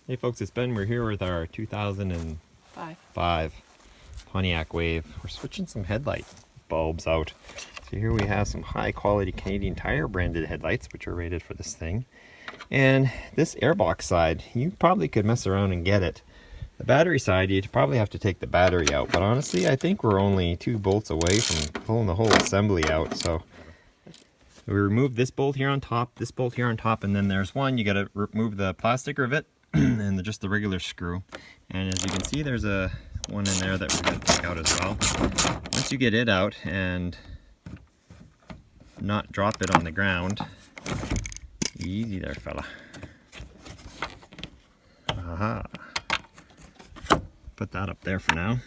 Hey folks, it's Ben. We're here with our 2005 Pontiac Wave. We're switching some headlight bulbs out. So here we have some high quality Canadian Tire branded headlights, which are rated for this thing. And this airbox side, you probably could mess around and get it. The battery side, you'd probably have to take the battery out. But honestly, I think we're only 2 bolts away from pulling the whole assembly out. So we removed this bolt here on top, this bolt here on top, and then there's one, you gotta remove the plastic rivet and just the regular screw. And as you can see, there's one in there that we're going to take out as well. Once you get it out and not drop it on the ground, easy there, fella. Aha. Put that up there for now.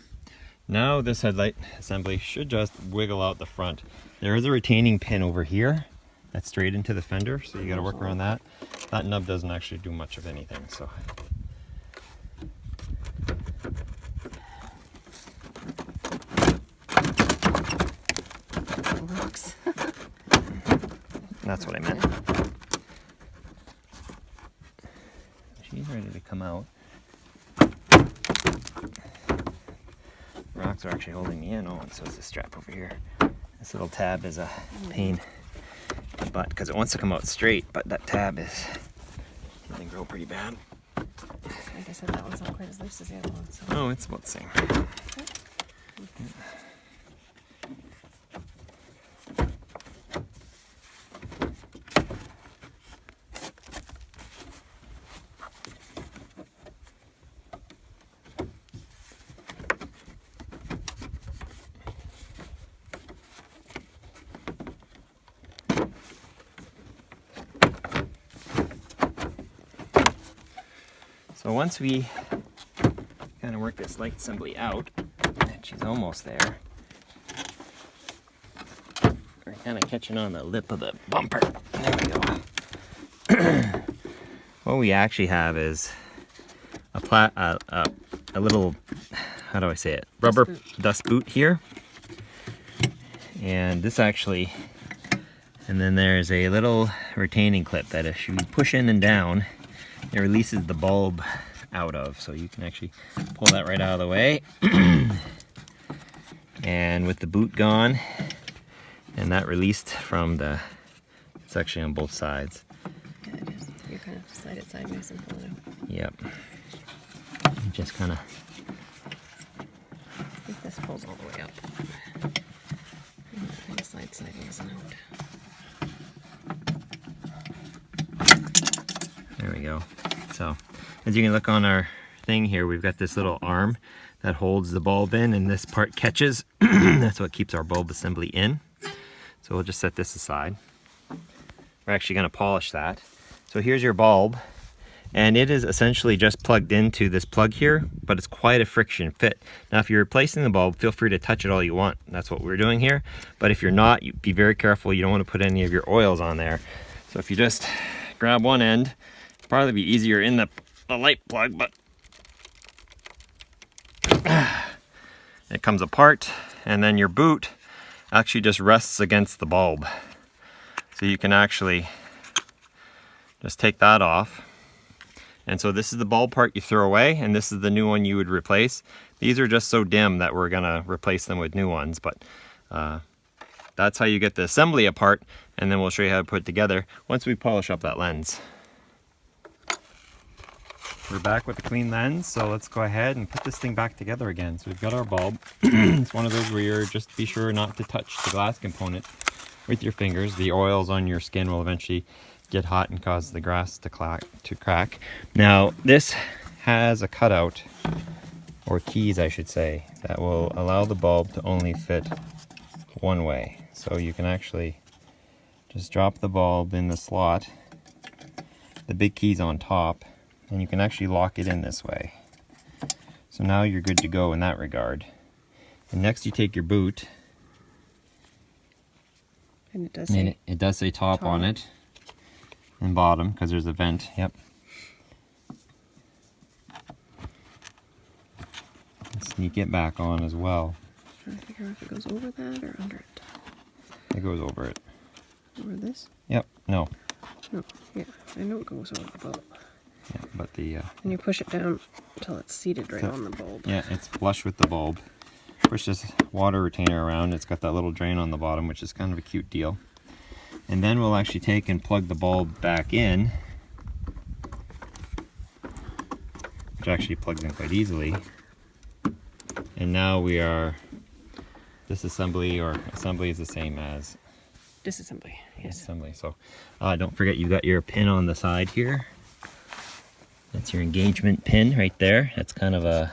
Now this headlight assembly should just wiggle out the front. There is a retaining pin over here that's straight into the fender, so you got to work around that. That nub doesn't actually do much of anything, so. Works. That's what I meant. She's ready to come out. Rocks are actually holding me in. Oh, and so is this strap over here. This little tab is a pain in the butt because it wants to come out straight, but that tab is going to grow pretty bad. Like I said, that one's not quite as loose as the other one. So. Oh, it's about the same. Yeah. So once we kind of work this light assembly out, and she's almost there, we're kind of catching on the lip of the bumper. There we go. What we actually have is a little, how do I say it, rubber dust boot here. And this actually, and then there's a little retaining clip that if you push in and down, it releases the bulb out of, so you can actually pull that right out of the way. And with the boot gone and that released from the, it's actually on both sides. Yeah, it is. You kind of slide it sideways and pull it out. Yep. Just kind of. I think this pulls all the way up. And that kind of slides sideways and out. There we go. So, as you can look on our thing here, we've got this little arm that holds the bulb in, and this part catches. That's what keeps our bulb assembly in. So we'll just set this aside. We're actually going to polish that. So here's your bulb, and it is essentially just plugged into this plug here, but it's quite a friction fit. Now if you're replacing the bulb, feel free to touch it all you want. That's what we're doing here. But if you're not, you be very careful. You don't want to put any of your oils on there. So if you just grab one end, probably be easier in the light plug, but it comes apart, and then your boot actually just rests against the bulb. So you can actually just take that off. And so this is the bulb part you throw away, and this is the new one you would replace. These are just so dim that we're gonna replace them with new ones, but that's how you get the assembly apart, and then we'll show you how to put it together once we polish up that lens. We're back with a clean lens, so let's go ahead and put this thing back together again. So we've got our bulb. It's one of those where you're just be sure not to touch the glass component with your fingers. The oils on your skin will eventually get hot and cause the glass to crack. Now this has a cutout, or keys I should say, that will allow the bulb to only fit one way. So you can actually just drop the bulb in the slot, the big key's on top, and you can actually lock it in this way. So now you're good to go in that regard. And next you take your boot. And it does say, it does say top on it. And bottom, because there's a vent. Yep. Sneak it back on as well. I'm trying to figure out if it goes over that or under it. It goes over it. Over this? Yep. No. No. Yeah, I know it goes over the bulb. Yeah, but the And you push it down until it's seated right on the bulb. yeah, it's flush with the bulb. Push this water retainer around. It's got that little drain on the bottom, which is kind of a cute deal. And then we'll actually take and plug the bulb back in, which actually plugs in quite easily. And now we are disassembly, or assembly is the same as Disassembly, yes. assembly. So don't forget you got your pin on the side here. That's your engagement pin right there. That's kind of a,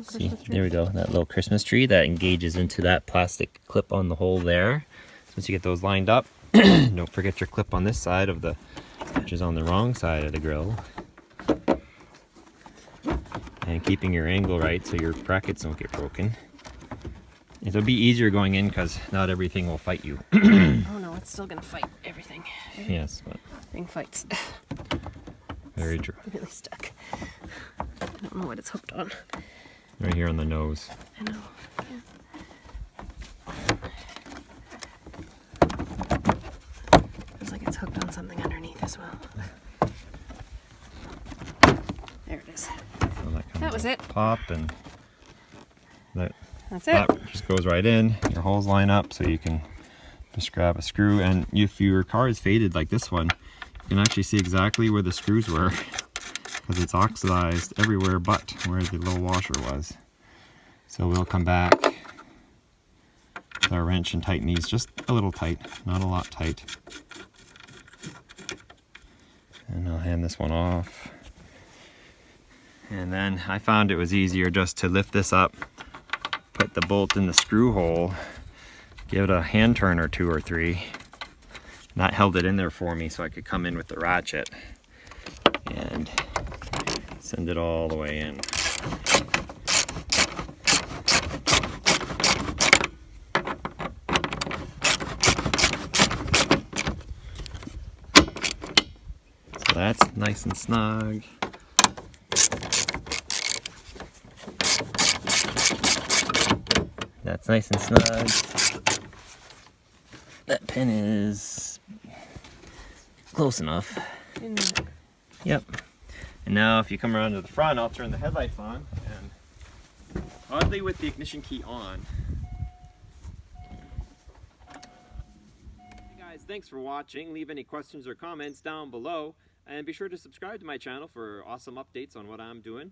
see, there we go, that little Christmas tree that engages into that plastic clip on the hole there. Once you get those lined up, don't forget your clip on this side of the, which is on the wrong side of the grill. And keeping your angle right so your brackets don't get broken. It'll be easier going in because not everything will fight you. Oh no, it's still gonna fight everything. Yes, but Everything fights. very true. It's really stuck. I don't know what it's hooked on. Right here on the nose. I know. Yeah. Feels like it's hooked on something underneath as well. There it is. So That was it. Pop, and That's it. that just goes right in. Your holes line up so you can just grab a screw. And if your car is faded like this one, you can actually see exactly where the screws were because it's oxidized everywhere but where the little washer was. So we'll come back with our wrench and tighten these just a little tight, not a lot tight. And I'll hand this one off. And then I found it was easier just to lift this up, put the bolt in the screw hole, give it a hand turn or 2 or 3. And that held it in there for me so I could come in with the ratchet and send it all the way in. So that's nice and snug. That's nice and snug. That pin is close enough. Yep. And now if you come around to the front, I'll turn the headlights on, and oddly with the ignition key on. Hey guys, thanks for watching. Leave any questions or comments down below. And be sure to subscribe to my channel for awesome updates on what I'm doing.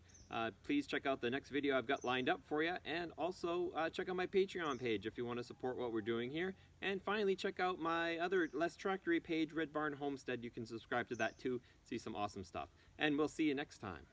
Please check out the next video I've got lined up for you. And also check out my Patreon page if you want to support what we're doing here. And finally, check out my other less tractory page, Red Barn Homestead. You can subscribe to that too. See some awesome stuff. And we'll see you next time.